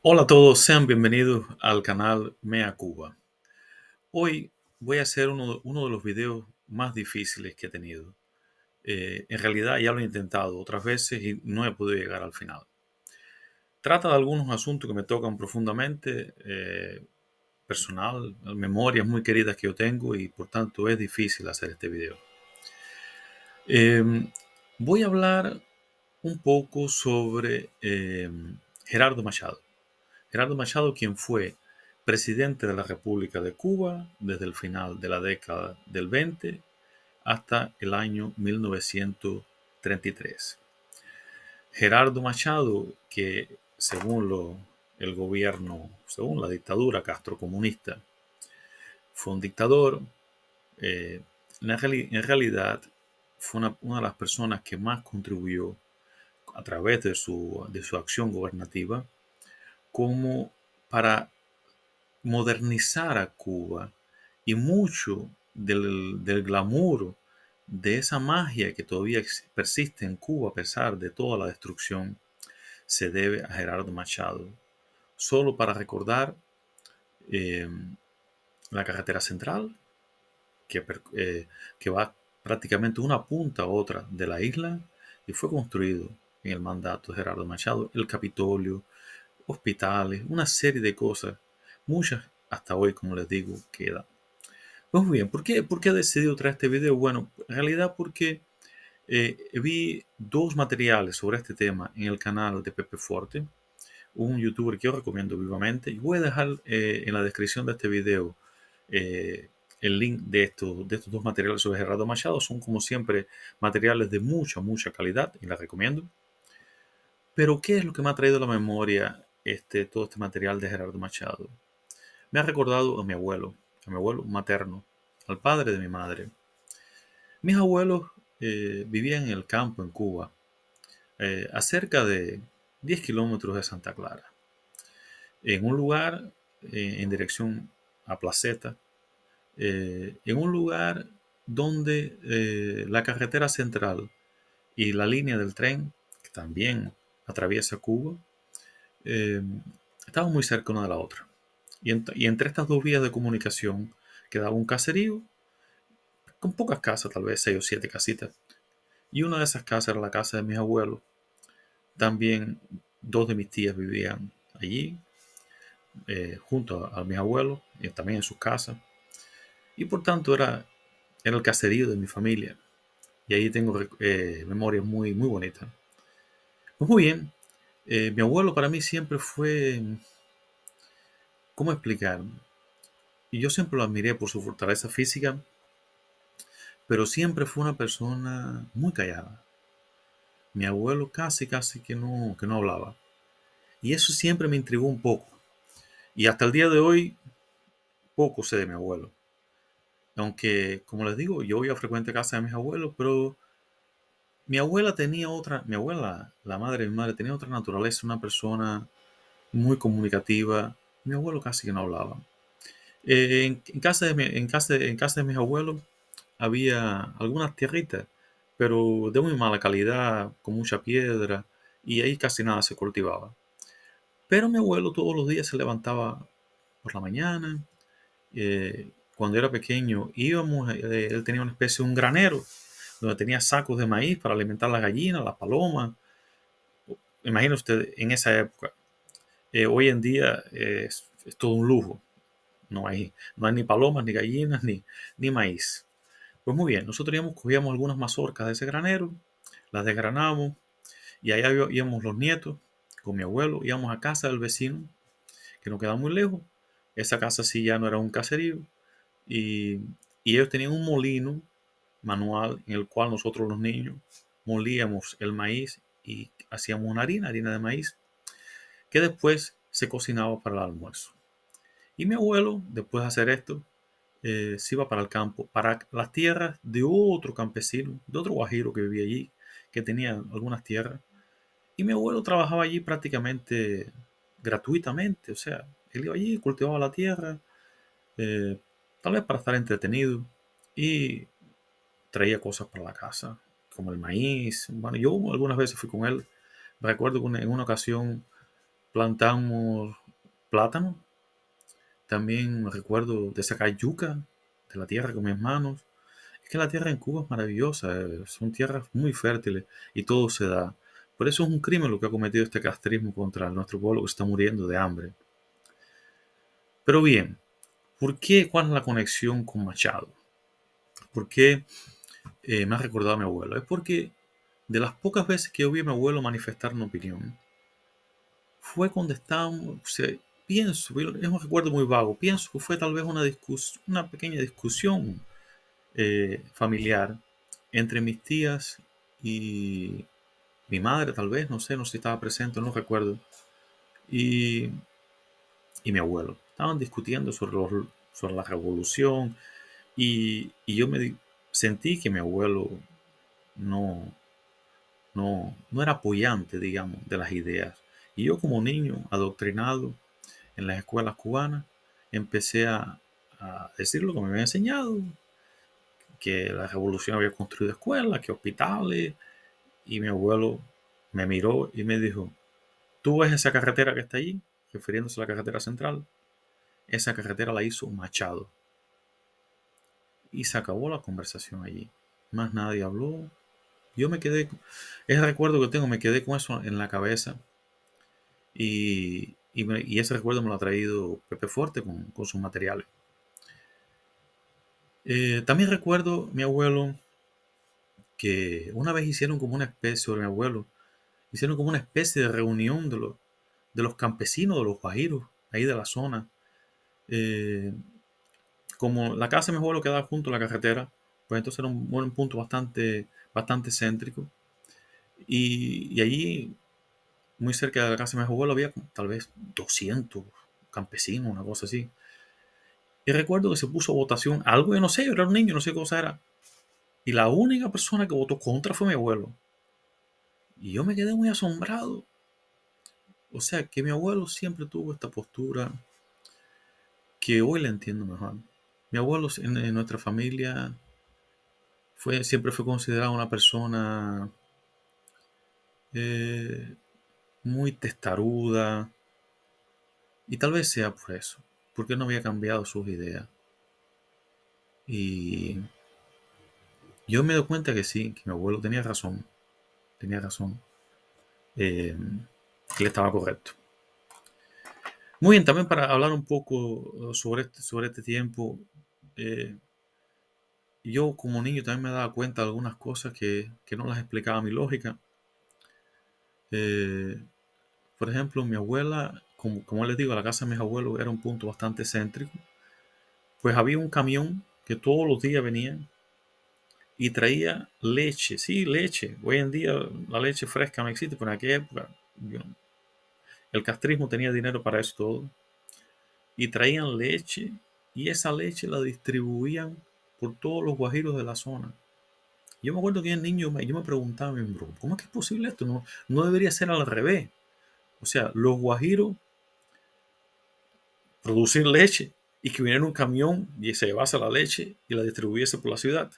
Hola a todos, sean bienvenidos al canal Mea Cuba. Hoy voy a hacer uno de los videos más difíciles que he tenido. En realidad ya lo he intentado otras veces y no he podido llegar al final. Trata de algunos asuntos que me tocan profundamente, personal, memorias muy queridas que yo tengo y por tanto es difícil hacer este video. Eh, Voy a hablar un poco sobre Gerardo Machado. Gerardo Machado, quien fue presidente de la República de Cuba desde el final de la década del 20 hasta el año 1933. Gerardo Machado, que el gobierno, según la dictadura castrocomunista, fue un dictador, eh, en realidad fue una de las personas que más contribuyó a través de su acción gobernativa como para modernizar a Cuba y mucho del glamour, de esa magia que todavía persiste en Cuba a pesar de toda la destrucción, se debe a Gerardo Machado. Solo para recordar eh, la carretera central, que, que va prácticamente una punta a otra de la isla y fue construido en el mandato de Gerardo Machado, el Capitolio, hospitales, una serie de cosas, muchas hasta hoy, como les digo, quedan. Pues muy bien, ¿por qué he decidido traer este video? Bueno, en realidad porque vi dos materiales sobre este tema en el canal de Pepe Forte, un youtuber que yo recomiendo vivamente, y voy a dejar en la descripción de este video eh, el link de estos dos materiales sobre Gerardo Machado. Son como siempre materiales de mucha calidad y les recomiendo. Pero ¿qué es lo que me ha traído a la memoria todo este material de Gerardo Machado? Me ha recordado a mi abuelo materno, al padre de mi madre. Mis abuelos vivían en el campo en Cuba, a cerca de 10 kilómetros de Santa Clara, en un lugar en dirección a Placeta, en un lugar donde la carretera central y la línea del tren, que también atraviesa Cuba, eh, estaban muy cerca una de la otra. Y entre estas dos vías de comunicación quedaba un caserío con pocas casas, tal vez 6 o 7 casitas. Y una de esas casas era la casa de mis abuelos. También dos de mis tías vivían allí, junto a mis abuelos, y también en sus casas. Y por tanto era el caserío de mi familia. Y ahí tengo memorias muy bonitas. Pues muy bien, mi abuelo para mí siempre fue, ¿cómo explicar? Y yo siempre lo admiré por su fortaleza física, pero siempre fue una persona muy callada. Mi abuelo casi que no hablaba. Y eso siempre me intrigó un poco. Y hasta el día de hoy, poco sé de mi abuelo. Aunque, como les digo, yo iba frecuente a casa de mis abuelos, pero mi abuela, la madre de mi madre, tenía otra naturaleza, una persona muy comunicativa. Mi abuelo casi que no hablaba. En casa de mis abuelos había algunas tierritas, pero de muy mala calidad, con mucha piedra, y ahí casi nada se cultivaba. Pero mi abuelo todos los días se levantaba por la mañana. Cuando era pequeño íbamos, él tenía una especie de un granero donde tenía sacos de maíz para alimentar las gallinas, las palomas. Imagina usted en esa época. Hoy en día es todo un lujo. No hay ni palomas, ni gallinas, ni maíz. Pues muy bien, nosotros cogíamos algunas mazorcas de ese granero, las desgranamos y allá íbamos los nietos con mi abuelo, íbamos a casa del vecino, que no queda muy lejos. Esa casa sí ya no era un caserío y, y ellos tenían un molino manual en el cual nosotros los niños molíamos el maíz y hacíamos una harina de maíz, que después se cocinaba para el almuerzo. Y mi abuelo, después de hacer esto, se iba para el campo, para las tierras de otro campesino, de otro guajiro que vivía allí, que tenía algunas tierras. Y mi abuelo trabajaba allí prácticamente gratuitamente, o sea, él iba allí, cultivaba la tierra, eh, tal vez para estar entretenido, y traía cosas para la casa, como el maíz. Bueno, yo algunas veces fui con él. Recuerdo que en una ocasión plantamos plátano. También me recuerdo de sacar yuca de la tierra con mis manos. Es que la tierra en Cuba es maravillosa, son tierras muy fértiles y todo se da. Por eso es un crimen lo que ha cometido este castrismo contra nuestro pueblo que está muriendo de hambre. Pero bien, ¿por qué? ¿Cuál es la conexión con Machado? ¿Por qué me ha recordado a mi abuelo? Es porque de las pocas veces que yo vi a mi abuelo manifestar una opinión, fue cuando estábamos, o sea, pienso, es un recuerdo muy vago, pienso que fue tal vez una pequeña discusión familiar entre mis tías y mi madre, tal vez, no sé si estaba presente, no recuerdo, y, y mi abuelo. Estaban discutiendo sobre la revolución y yo sentí que mi abuelo no, no era apoyante, digamos, de las ideas. Y yo como niño adoctrinado en las escuelas cubanas, empecé a decir lo que me habían enseñado, que la revolución había construido escuelas, que hospitales, y mi abuelo me miró y me dijo, ¿tú ves esa carretera que está allí? Refiriéndose a la carretera central. Esa carretera la hizo Machado. Y se acabó la conversación allí. Más nadie habló. Yo me quedé, ese recuerdo que tengo, me quedé con eso en la cabeza. Y ese recuerdo me lo ha traído Pepe Fuerte con sus materiales. También recuerdo mi abuelo que una vez hicieron como una especie, sobre mi abuelo, hicieron como una especie de reunión de los campesinos, de los guajiros, ahí de la zona. Eh, como la casa de mi abuelo quedaba junto a la carretera, pues entonces era un buen punto bastante céntrico. Y allí, muy cerca de la casa de mi abuelo, había tal vez 200 campesinos, una cosa así. Y recuerdo que se puso a votación algo, yo no sé, yo era un niño, no sé qué cosa era. Y la única persona que votó contra fue mi abuelo. Y yo me quedé muy asombrado. O sea, que mi abuelo siempre tuvo esta postura que hoy la entiendo mejor. Mi abuelo en nuestra familia siempre fue considerado una persona eh, muy testaruda. Y tal vez sea por eso, porque no había cambiado sus ideas. Y yo me doy cuenta que sí, que mi abuelo tenía razón, eh, que él estaba correcto. Muy bien, también para hablar un poco sobre este tiempo, eh, yo como niño también me daba cuenta de algunas cosas que no las explicaba mi lógica. Eh, por ejemplo, mi abuela, como les digo, la casa de mis abuelos era un punto bastante céntrico. Pues había un camión que todos los días venía y traía leche, sí, leche. Hoy en día la leche fresca no existe, pero en aquella época el castrismo tenía dinero para eso todo. Y traían leche y esa leche la distribuían por todos los guajiros de la zona. Yo me acuerdo que el niño yo me preguntaba, ¿cómo es que es posible esto? No debería ser al revés. O sea, los guajiros producir leche y que viniera un camión y se llevase la leche y la distribuyese por la ciudad.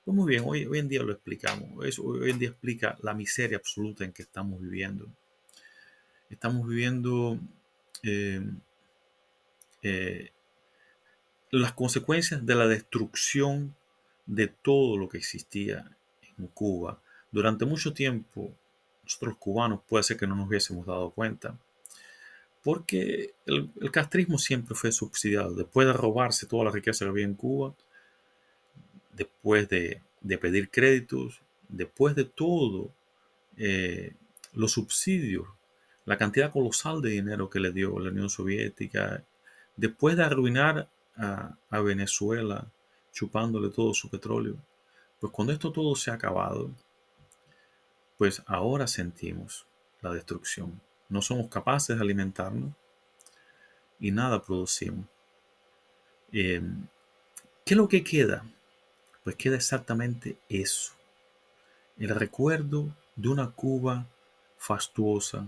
Pues muy bien, hoy en día lo explicamos. Eso hoy en día explica la miseria absoluta en que estamos viviendo. Estamos viviendo eh, eh, las consecuencias de la destrucción de todo lo que existía en Cuba. Durante mucho tiempo, nosotros cubanos puede ser que no nos hubiésemos dado cuenta, porque el castrismo siempre fue subsidiado. Después de robarse toda la riqueza que había en Cuba, después de pedir créditos, después de todo, eh, los subsidios, la cantidad colosal de dinero que le dio la Unión Soviética, después de arruinar a Venezuela, chupándole todo su petróleo, pues cuando esto todo se ha acabado, pues ahora sentimos la destrucción. No somos capaces de alimentarnos y nada producimos. Eh, ¿Qué es lo que queda? Pues queda exactamente eso. El recuerdo de una Cuba fastuosa,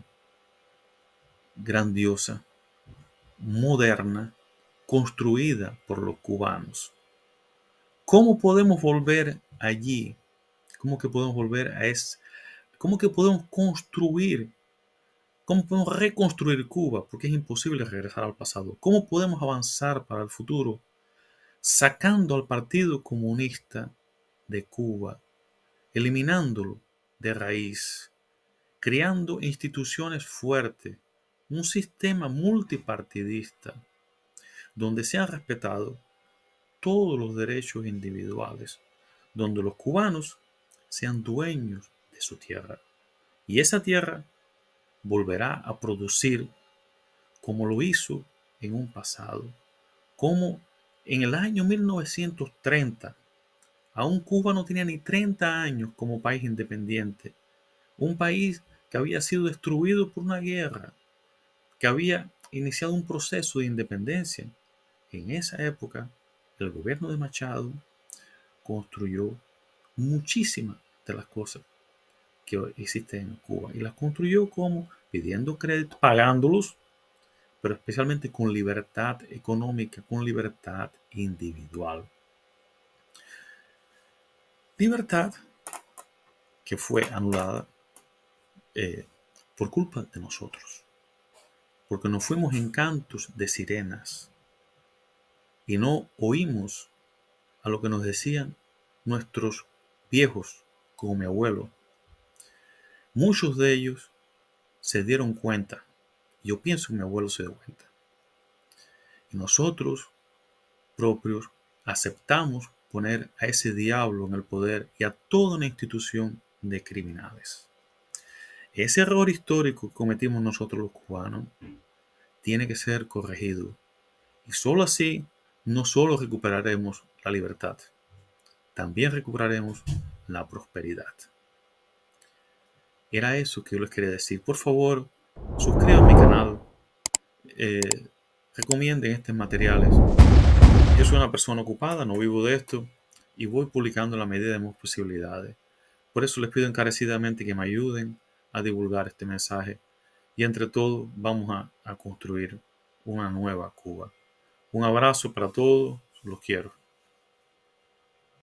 grandiosa, moderna, construida por los cubanos. ¿Cómo podemos volver allí? ¿Cómo que podemos volver a cómo que podemos construir ¿Cómo podemos reconstruir Cuba? Porque es imposible regresar al pasado. ¿Cómo podemos avanzar para el futuro sacando al Partido Comunista de Cuba, eliminándolo de raíz, creando instituciones fuertes, un sistema multipartidista donde sean respetados todos los derechos individuales, donde los cubanos sean dueños de su tierra? Y esa tierra volverá a producir como lo hizo en un pasado, como en el año 1930, aún Cuba no tenía ni 30 años como país independiente, un país que había sido destruido por una guerra, que había iniciado un proceso de independencia. En esa época, el gobierno de Machado construyó muchísimas de las cosas que existen en Cuba y las construyó como pidiendo crédito, pagándolos, pero especialmente con libertad económica, con libertad individual. Libertad que fue anulada por culpa de nosotros, porque nos fuimos en cantos de sirenas y no oímos a lo que nos decían nuestros viejos, como mi abuelo. Muchos de ellos se dieron cuenta, yo pienso que mi abuelo se dio cuenta, y nosotros propios aceptamos poner a ese diablo en el poder y a toda una institución de criminales. Ese error histórico que cometimos nosotros los cubanos tiene que ser corregido. Y solo así no solo recuperaremos la libertad, también recuperaremos la prosperidad. Era eso que yo les quería decir. Por favor, suscríbanse a mi canal, recomienden estos materiales. Yo soy una persona ocupada, no vivo de esto y voy publicando a la medida de mis posibilidades. Por eso les pido encarecidamente que me ayuden a divulgar este mensaje y entre todos vamos a construir una nueva Cuba. Un abrazo para todos, los quiero.